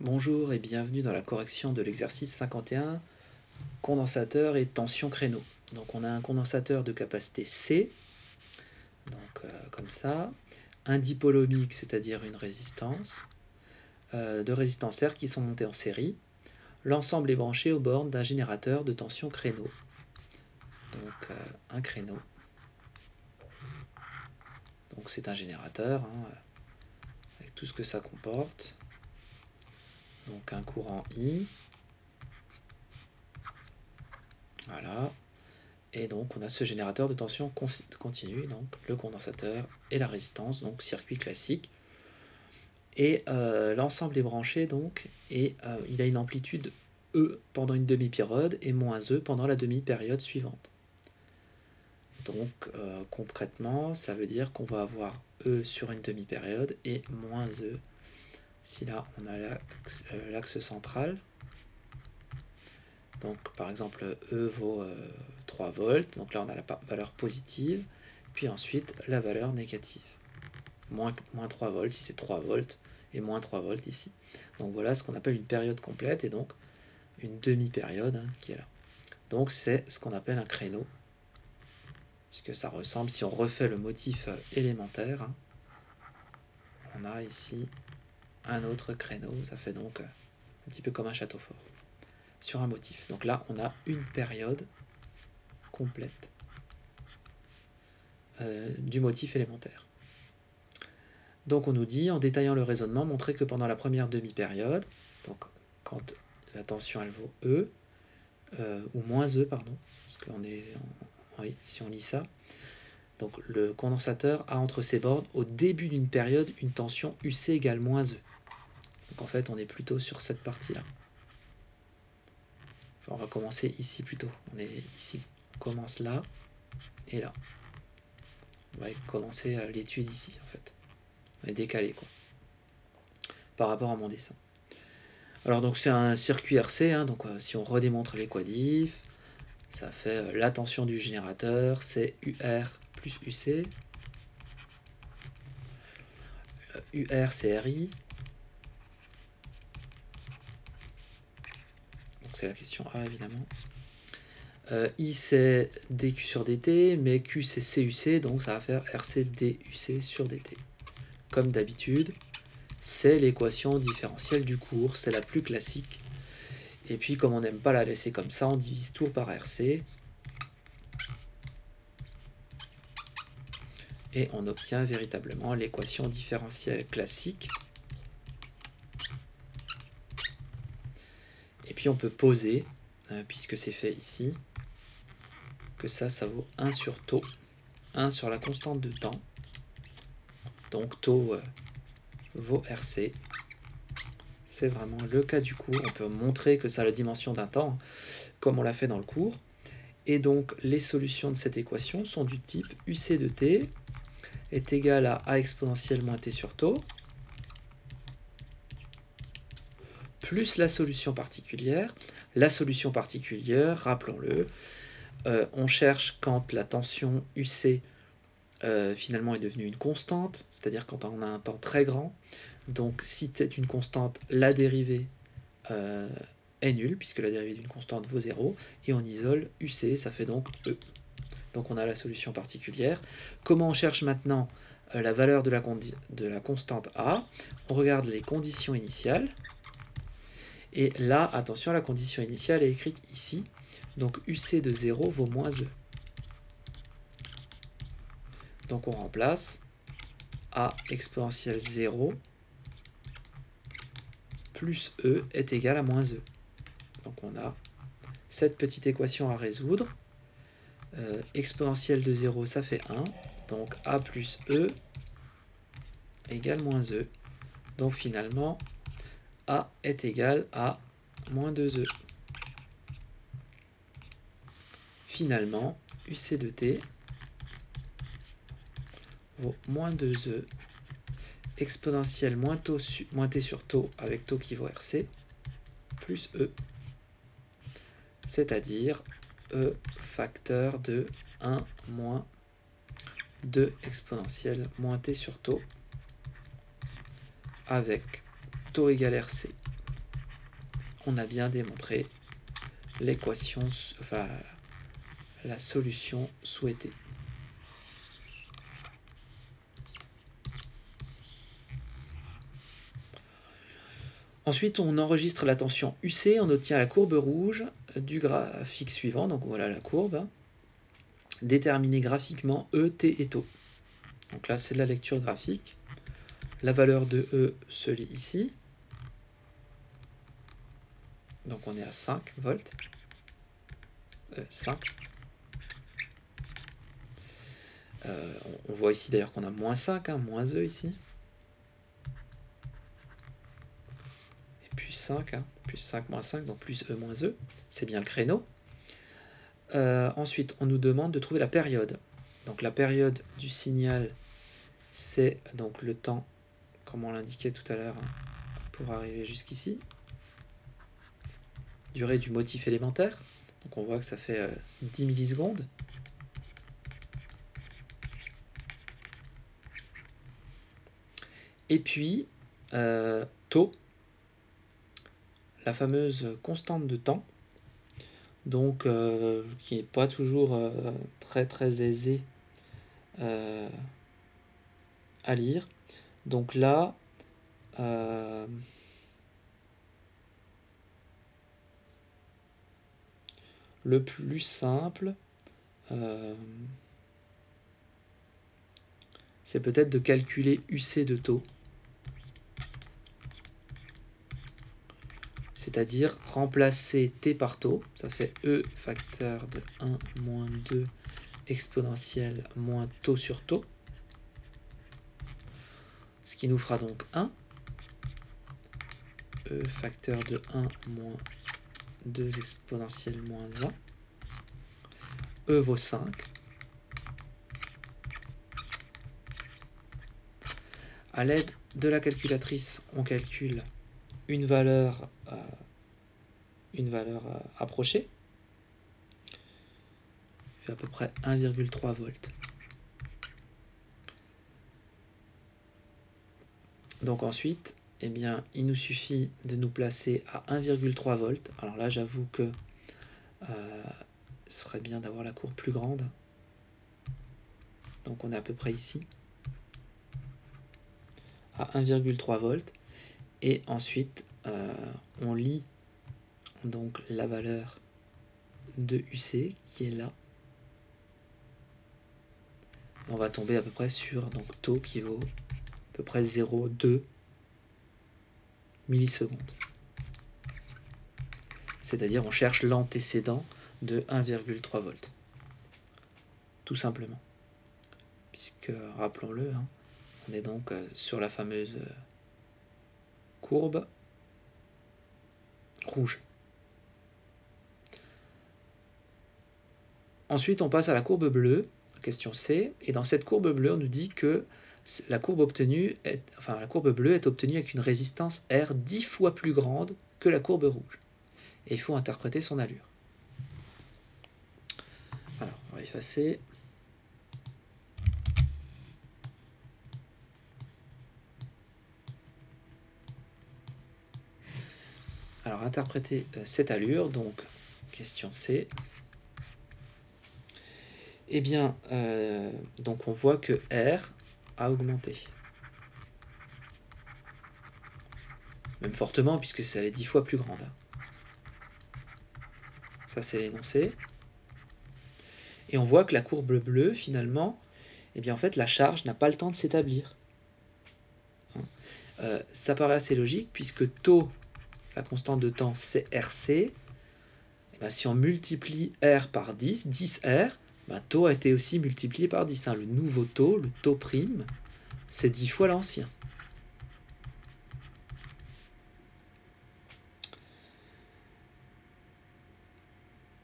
Bonjour et bienvenue dans la correction de l'exercice 51, condensateur et tension créneau. Donc on a un condensateur de capacité C, donc comme ça, un dipôle ohmique, c'est-à-dire une résistance, deux résistances R qui sont montées en série. L'ensemble est branché aux bornes d'un générateur de tension créneau. Donc un créneau. Donc c'est un générateur, avec tout ce que ça comporte. Donc un courant I. Voilà. Et donc on a ce générateur de tension continue, donc le condensateur et la résistance, donc circuit classique. Et l'ensemble est branché donc, et il a une amplitude E pendant une demi-période et moins E pendant la demi-période suivante. Donc concrètement, ça veut dire qu'on va avoir E sur une demi-période et moins E. Si là on a l'axe central, donc par exemple E vaut 3 volts, donc là on a la valeur positive, puis ensuite la valeur négative. Moins 3 volts si c'est 3 volts, et moins 3 volts ici. Donc voilà ce qu'on appelle une période complète, et donc une demi-période qui est là. Donc c'est ce qu'on appelle un créneau, puisque ça ressemble, si on refait le motif élémentaire, on a ici un autre créneau, ça fait donc un petit peu comme un château fort, sur un motif. Donc là on a une période complète du motif élémentaire. Donc on nous dit, en détaillant le raisonnement, montrer que pendant la première demi-période, donc quand la tension elle vaut E, ou moins E, pardon, parce qu'on est, oui, si on lit ça, donc le condensateur a entre ses bornes, au début d'une période, une tension UC égale moins E. Donc en fait, on est plutôt sur cette partie-là. Enfin, on va commencer ici plutôt. On est ici. On commence là et là. On va commencer l'étude ici, en fait. On est décalé, quoi, par rapport à mon dessin. Alors, donc c'est un circuit RC, donc si on redémontre les quadifs, ça fait la tension du générateur, c'est UR plus UC. UR, c'est RI. Donc c'est la question A, évidemment. I, c'est dQ sur dt, mais Q, c'est CUC, donc ça va faire RC DUC sur dt. Comme d'habitude, c'est l'équation différentielle du cours, c'est la plus classique. Et puis, comme on n'aime pas la laisser comme ça, on divise tout par RC. Et on obtient véritablement l'équation différentielle classique. Et puis on peut poser, puisque c'est fait ici, que ça vaut 1 sur tau, 1 sur la constante de temps. Donc tau vaut RC. C'est vraiment le cas du cours. On peut montrer que ça a la dimension d'un temps, comme on l'a fait dans le cours. Et donc les solutions de cette équation sont du type UC de t est égal à a exponentielle moins t sur tau, plus la solution particulière. La solution particulière, rappelons-le, on cherche quand la tension UC finalement est devenue une constante, c'est-à-dire quand on a un temps très grand. Donc si c'est une constante, la dérivée est nulle, puisque la dérivée d'une constante vaut 0, et on isole UC, ça fait donc E. Donc on a la solution particulière. Comment on cherche maintenant la valeur de la constante A? On regarde les conditions initiales. Et là, attention, la condition initiale est écrite ici. Donc UC de 0 vaut moins E. Donc on remplace A exponentielle 0 plus E est égal à moins E. Donc on a cette petite équation à résoudre. Exponentielle de 0, ça fait 1. Donc A plus E égale moins E. Donc finalement, A est égal à moins 2E. Finalement, UC de t vaut moins 2E exponentielle moins t sur tau avec tau qui vaut RC plus E, c'est-à-dire E facteur de 1 moins 2 exponentielle moins t sur tau avec tau égale RC. on a bien démontré l'équation, enfin la solution souhaitée. Ensuite, on enregistre la tension UC, on obtient la courbe rouge du graphique suivant, donc voilà la courbe. Déterminer graphiquement E, T et taux. Donc là, c'est de la lecture graphique. La valeur de E se lit ici. Donc on est à 5 volts. 5. On voit ici d'ailleurs qu'on a moins 5, hein, moins E ici. Et plus 5, hein, plus 5, moins 5, donc plus E, moins E. C'est bien le créneau. Ensuite, on nous demande de trouver la période. Donc la période du signal, c'est donc le temps, comme on l'indiquait tout à l'heure, hein, pour arriver jusqu'ici. Durée du motif élémentaire. Donc on voit que ça fait 10 millisecondes. Et puis, taux, la fameuse constante de temps, donc qui n'est pas toujours très aisée à lire. Donc là, le plus simple, c'est peut-être de calculer UC de taux. C'est-à-dire remplacer t par taux, ça fait E facteur de 1 moins 2 exponentielle moins taux sur taux, ce qui nous fera donc 1. E facteur de 1 moins 2 exponentielle moins 1. E vaut 5. À l'aide de la calculatrice, on calcule une valeur approchée. Fait à peu près 1,3 volts. Donc ensuite, eh bien, il nous suffit de nous placer à 1,3 volts. Alors là, j'avoue que ce serait bien d'avoir la courbe plus grande. Donc on est à peu près ici, à 1,3 volts. Et ensuite, on lit donc la valeur de UC qui est là. On va tomber à peu près sur donc taux qui vaut à peu près 0,2 millisecondes. C'est-à-dire on cherche l'antécédent de 1,3 volts. Tout simplement. Puisque, rappelons-le, hein, on est donc sur la fameuse courbe rouge. Ensuite, on passe à la courbe bleue, question C, et dans cette courbe bleue, on nous dit que la courbe bleue est obtenue avec une résistance R 10 fois plus grande que la courbe rouge. Et il faut interpréter son allure. Alors, on va effacer. Alors, interpréter cette allure, donc, question C. Eh bien, donc on voit que R a augmenté. Même fortement, puisque elle est 10 fois plus grande. Ça, c'est l'énoncé. Et on voit que la courbe bleue, finalement, eh bien, en fait, la charge n'a pas le temps de s'établir. Ça paraît assez logique, puisque taux, la constante de temps, c'est RC. Et bien, si on multiplie R par 10, 10R, ben, taux a été aussi multiplié par 10. Hein. Le nouveau taux, le taux prime, c'est 10 fois l'ancien.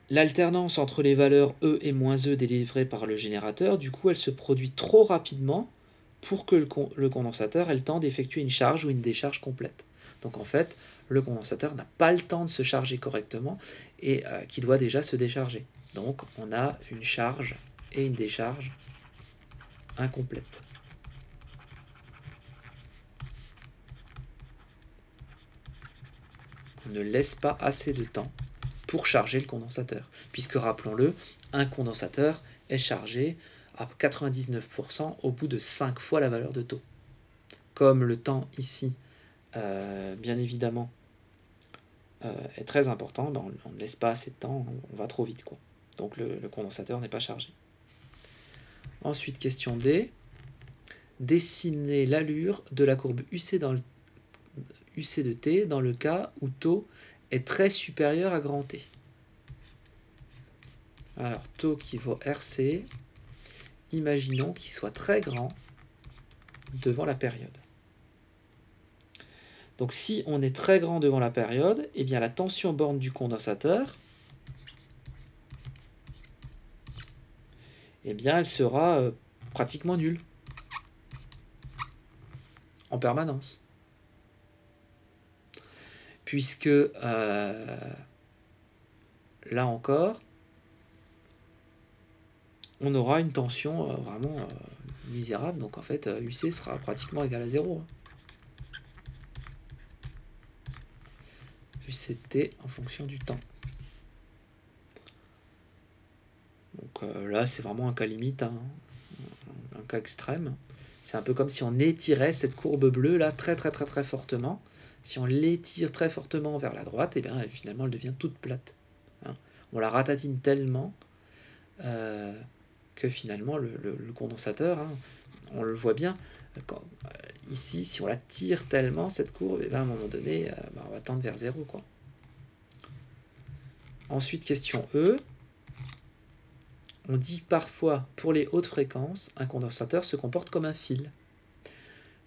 L'alternance entre les valeurs E et moins E délivrées par le générateur, du coup, elle se produit trop rapidement pour que le condensateur ait le temps d'effectuer une charge ou une décharge complète. Donc en fait, le condensateur n'a pas le temps de se charger correctement et qui doit déjà se décharger. Donc on a une charge et une décharge incomplètes. on ne laisse pas assez de temps pour charger le condensateur. Puisque, rappelons-le, un condensateur est chargé à 99% au bout de 5 fois la valeur de taux. Comme le temps ici, bien évidemment, est très important, ben on ne laisse pas assez de temps, on va trop vite, quoi. Donc le condensateur n'est pas chargé. Ensuite, question D. Dessinez l'allure de la courbe UC, UC de T dans le cas où taux est très supérieur à grand T. Alors, taux qui vaut RC, imaginons qu'il soit très grand devant la période. Donc si on est très grand devant la période, eh bien la tension borne du condensateur, eh bien elle sera pratiquement nulle en permanence. Puisque là encore, on aura une tension vraiment misérable. Donc en fait, UC sera pratiquement égal à 0. UCT en fonction du temps. Donc là, c'est vraiment un cas limite, hein, un cas extrême. C'est un peu comme si on étirait cette courbe bleue là très fortement. Si on l'étire très fortement vers la droite, et bien finalement elle devient toute plate. Hein. On la ratatine tellement que finalement le condensateur, hein, on le voit bien, quand, ici si on la tire tellement cette courbe, et bien à un moment donné on va tendre vers 0, quoi. Ensuite, question E. On dit parfois pour les hautes fréquences, un condensateur se comporte comme un fil.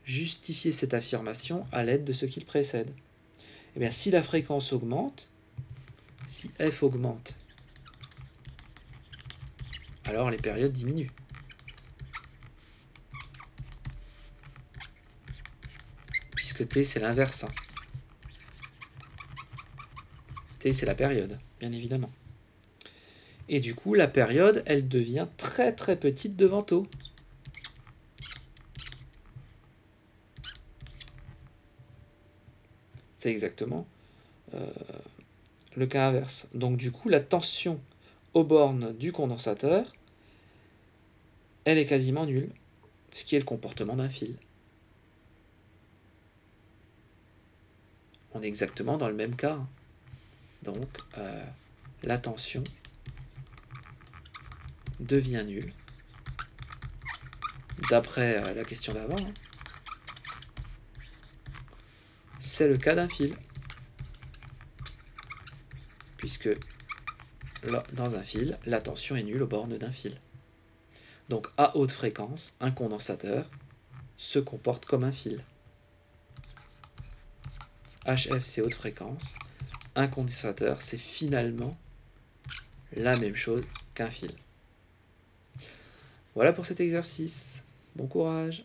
Justifier cette affirmation à l'aide de ce qu'il précède. Eh bien, si la fréquence augmente, si f augmente, alors les périodes diminuent. Puisque t, c'est l'inverse. Hein. T, c'est la période, bien évidemment. Et du coup, la période, elle devient très petite devant taux. C'est exactement le cas inverse. Donc du coup, la tension aux bornes du condensateur, elle est quasiment nulle, ce qui est le comportement d'un fil. On est exactement dans le même cas. Donc, la tension devient nulle, d'après la question d'avant. Hein. C'est le cas d'un fil, puisque là, dans un fil, la tension est nulle aux bornes d'un fil. Donc, à haute fréquence, un condensateur se comporte comme un fil. HF, c'est haute fréquence. Un condensateur, c'est finalement la même chose qu'un fil. Voilà pour cet exercice. Bon courage!